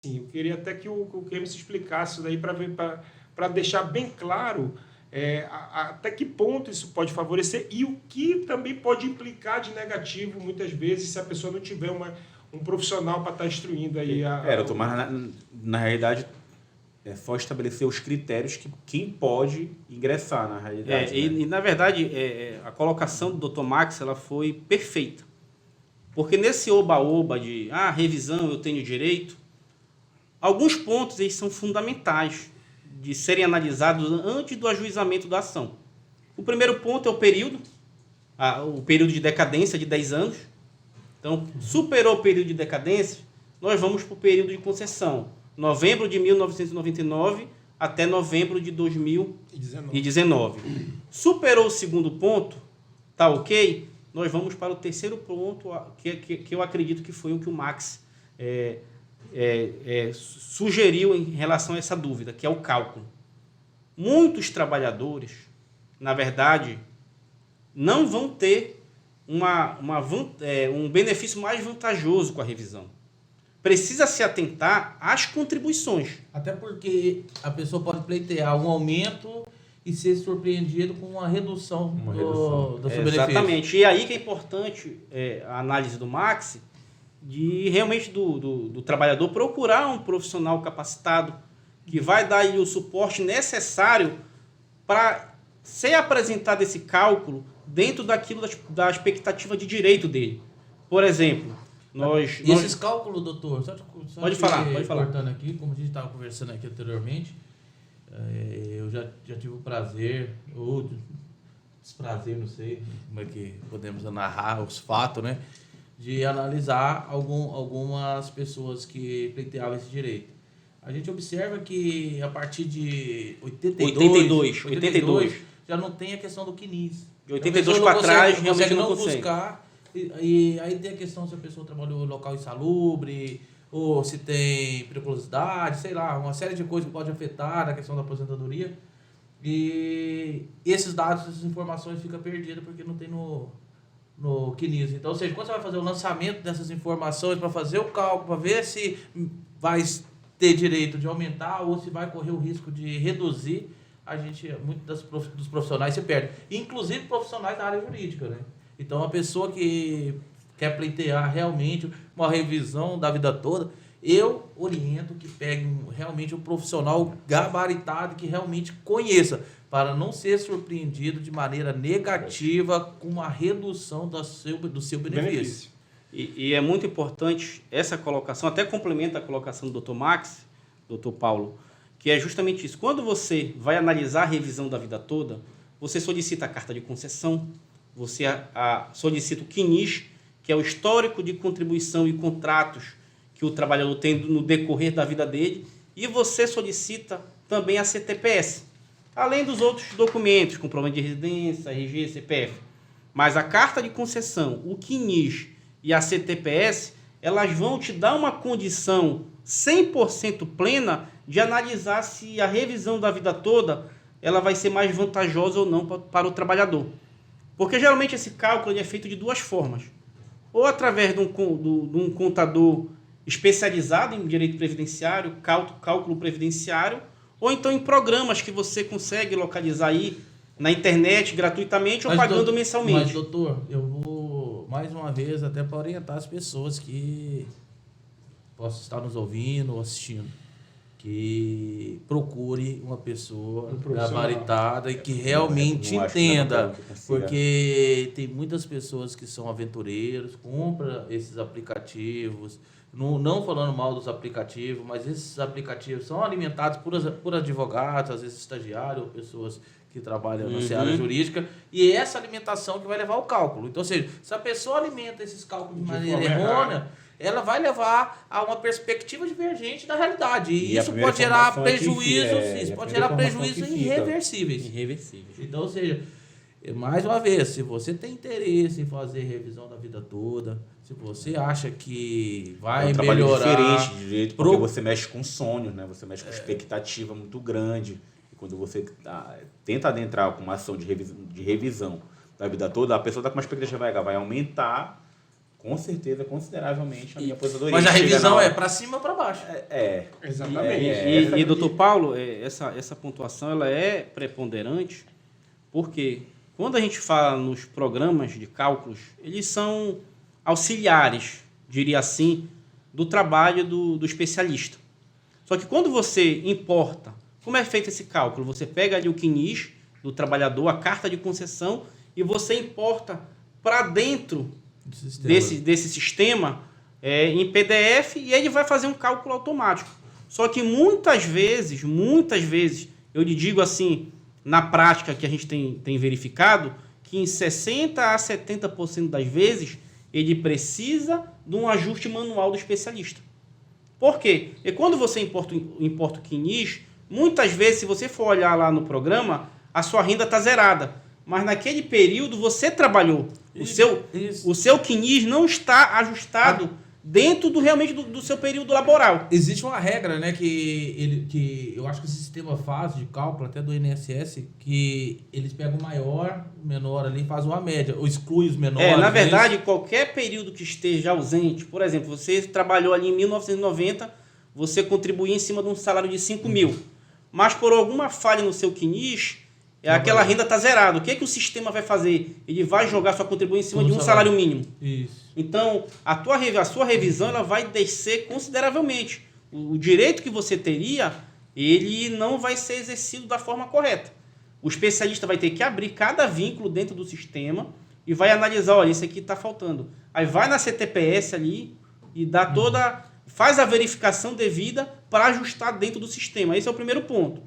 Sim, eu queria até que o Kemis explicasse isso daí para deixar bem claro até que ponto isso pode favorecer e o que também pode implicar de negativo, muitas vezes, se a pessoa não tiver um profissional para estar instruindo aí doutor, mas na realidade é só estabelecer os critérios que quem pode ingressar na realidade. E na verdade, a colocação do Dr. Max ela foi perfeita. Porque nesse oba-oba de revisão eu tenho direito, alguns pontos eles são fundamentais de serem analisados antes do ajuizamento da ação. O primeiro ponto é o período de decadência de 10 anos. Então, superou o período de decadência, nós vamos para o período de concessão. Novembro de 1999 até novembro de 2019. Superou o segundo ponto, tá ok? Nós vamos para o terceiro ponto, que eu acredito que foi o que o Max sugeriu em relação a essa dúvida, que é o cálculo. Muitos trabalhadores, na verdade, não vão ter um benefício mais vantajoso com a revisão. Precisa se atentar às contribuições. Até porque a pessoa pode pleitear um aumento e ser surpreendido com uma redução do seu benefício. Exatamente. E aí que é importante a análise do Max, de realmente do trabalhador procurar um profissional capacitado que vai dar o suporte necessário para ser apresentado esse cálculo dentro daquilo da expectativa de direito dele. Por exemplo, esses cálculos, doutor, pode falar. Cortando aqui, como a gente estava conversando aqui anteriormente, eu já tive o prazer, ou desprazer, não sei como é que podemos narrar os fatos, né? De analisar algumas pessoas que pleiteavam esse direito. A gente observa que a partir de 82 já não tem a questão do CNIS. De 82 para trás, realmente não consegue. Buscar, e aí tem a questão se a pessoa trabalhou em local insalubre, ou se tem periculosidade, sei lá, uma série de coisas que pode afetar a questão da aposentadoria. E esses dados, essas informações ficam perdidas porque não tem no CNIS. Então, ou seja, quando você vai fazer o lançamento dessas informações para fazer o cálculo, para ver se vai ter direito de aumentar ou se vai correr o risco de reduzir, muitos dos profissionais se perdem. Inclusive profissionais da área jurídica, né? Então, a pessoa que quer pleitear realmente uma revisão da vida toda, eu oriento que pegue realmente um profissional gabaritado que realmente conheça, para não ser surpreendido de maneira negativa com uma redução do seu benefício. E é muito importante essa colocação, até complementa a colocação do Dr. Max, Dr. Paulo, que é justamente isso. Quando você vai analisar a revisão da vida toda, você solicita a carta de concessão, você solicita o CNIS, que é o histórico de contribuição e contratos que o trabalhador tem no decorrer da vida dele, e você solicita também a CTPS, além dos outros documentos, comprovante de residência, RG, CPF. Mas a carta de concessão, o CNIS e a CTPS, elas vão te dar uma condição 100% plena de analisar se a revisão da vida toda ela vai ser mais vantajosa ou não para o trabalhador. Porque geralmente esse cálculo é feito de duas formas. Ou através de um contador especializado em direito previdenciário, cálculo previdenciário, ou então em programas que você consegue localizar aí na internet gratuitamente ou pagando mensalmente. Mas, doutor, eu vou mais uma vez até para orientar as pessoas que possam estar nos ouvindo ou assistindo, que procure uma pessoa gabaritada e que realmente entenda, porque tem muitas pessoas que são aventureiros, compram esses aplicativos, não falando mal dos aplicativos, mas esses aplicativos são alimentados por advogados, às vezes estagiários, ou pessoas que trabalham na área jurídica, e é essa alimentação que vai levar ao cálculo. Então, ou seja, se a pessoa alimenta esses cálculos de maneira errônea, ela vai levar a uma perspectiva divergente da realidade. E isso pode gerar prejuízos irreversíveis. Então, ou seja, mais uma vez, se você tem interesse em fazer revisão da vida toda, se você acha que vai melhorar... diferente de direito, porque você mexe com sonhos, né? Você mexe com expectativa muito grande. E quando você tenta adentrar com uma ação de revisão da vida toda, a pessoa está com uma expectativa, vai aumentar com certeza, consideravelmente, a minha aposentadoria. Mas a chega revisão na hora. é para cima ou para baixo? Exatamente. E doutor Paulo, essa pontuação ela é preponderante porque quando a gente fala nos programas de cálculos, eles são auxiliares, diria assim, do trabalho do especialista. Só que quando você importa, como é feito esse cálculo? Você pega ali o CNIS do trabalhador, a carta de concessão, e você importa para dentro desse sistema em PDF e ele vai fazer um cálculo automático. Só que muitas vezes, eu lhe digo assim, na prática que a gente tem verificado, que em 60% a 70% das vezes ele precisa de um ajuste manual do especialista. Por quê? E quando você importa o CNIS, muitas vezes, se você for olhar lá no programa, a sua renda está zerada. Mas naquele período você trabalhou. O seu CNIS não está ajustado dentro realmente do seu período laboral. Existe uma regra, né, que eu acho que esse sistema faz de cálculo, até do INSS, que eles pegam o maior, o menor ali, fazem uma média, ou exclui os menores. Na verdade, qualquer período que esteja ausente, por exemplo, você trabalhou ali em 1990, você contribuía em cima de um salário de 5 mil, mas por alguma falha no seu CNIS, aquela renda está zerada. O que o sistema vai fazer? Ele vai jogar sua contribuição em cima de um salário mínimo. Isso. Então, a sua revisão ela vai descer consideravelmente. O direito que você teria, ele não vai ser exercido da forma correta. O especialista vai ter que abrir cada vínculo dentro do sistema e vai analisar, olha, isso aqui está faltando. Aí vai na CTPS ali e dá faz a verificação devida para ajustar dentro do sistema. Esse é o primeiro ponto.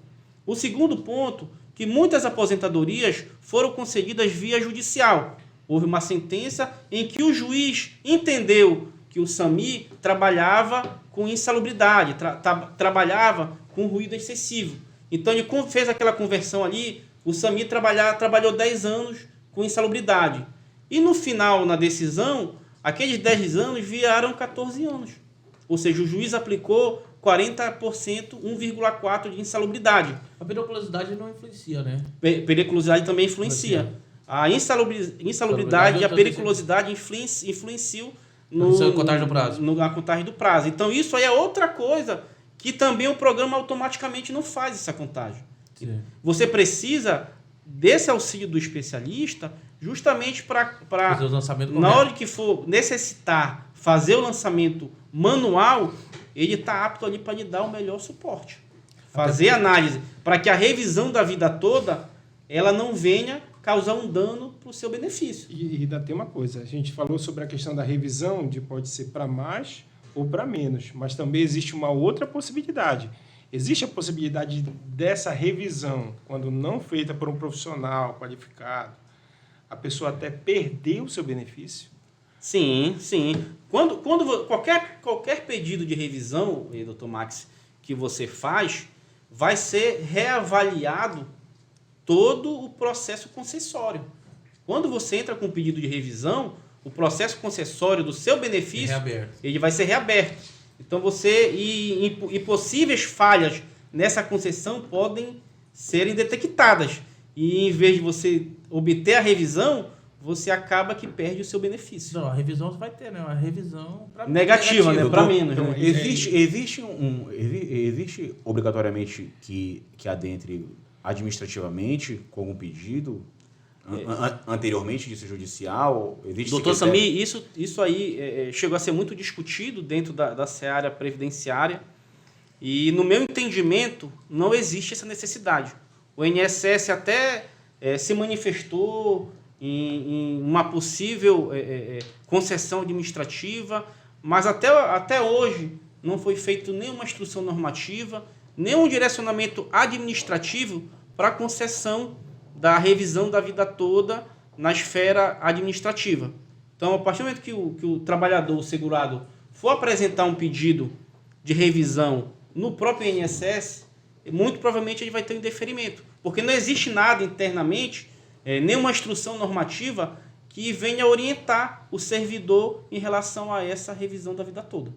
O segundo ponto, que muitas aposentadorias foram concedidas via judicial. Houve uma sentença em que o juiz entendeu que o SAMI trabalhava com insalubridade, trabalhava com ruído excessivo. Então ele fez aquela conversão ali, o SAMI trabalhou 10 anos com insalubridade. E no final, na decisão, aqueles 10 anos viraram 14 anos. Ou seja, o juiz aplicou 40%, 1,4% de insalubridade. A periculosidade não influencia, né? Periculosidade também influencia. A insalubridade e a periculosidade influenciam na contagem do prazo. Na contagem do prazo. Então, isso aí é outra coisa que também o programa automaticamente não faz essa contagem. Sim. Você precisa desse auxílio do especialista justamente para fazer o lançamento na hora que for necessitar fazer o lançamento manual, ele está apto ali para lhe dar o melhor suporte. Fazer análise para que a revisão da vida toda ela não venha causar um dano para o seu benefício. E ainda tem uma coisa, a gente falou sobre a questão da revisão, de pode ser para mais ou para menos, mas também existe uma outra possibilidade. Existe a possibilidade dessa revisão, quando não feita por um profissional qualificado, a pessoa até perder o seu benefício? Sim, sim. Quando qualquer pedido de revisão, doutor Max, que você faz, vai ser reavaliado todo o processo concessório. Quando você entra com um pedido de revisão, o processo concessório do seu benefício ele vai ser reaberto. Então e possíveis falhas nessa concessão podem serem detectadas. E em vez de você obter a revisão, você acaba que perde o seu benefício. Não, a revisão você vai ter, né? Uma revisão negativa, né? Para menos. Então, Né? Existe obrigatoriamente que adentre administrativamente com algum pedido anteriormente disso judicial? Doutor Sami, isso aí chegou a ser muito discutido dentro da seara previdenciária e, no meu entendimento, não existe essa necessidade. O INSS até se manifestou em uma possível concessão administrativa, mas até hoje não foi feito nenhuma instrução normativa, nenhum direcionamento administrativo para a concessão da revisão da vida toda na esfera administrativa. Então, a partir do momento que o trabalhador, o segurado, for apresentar um pedido de revisão no próprio INSS, muito provavelmente ele vai ter um indeferimento, porque não existe nada internamente, nenhuma instrução normativa que venha orientar o servidor em relação a essa revisão da vida toda.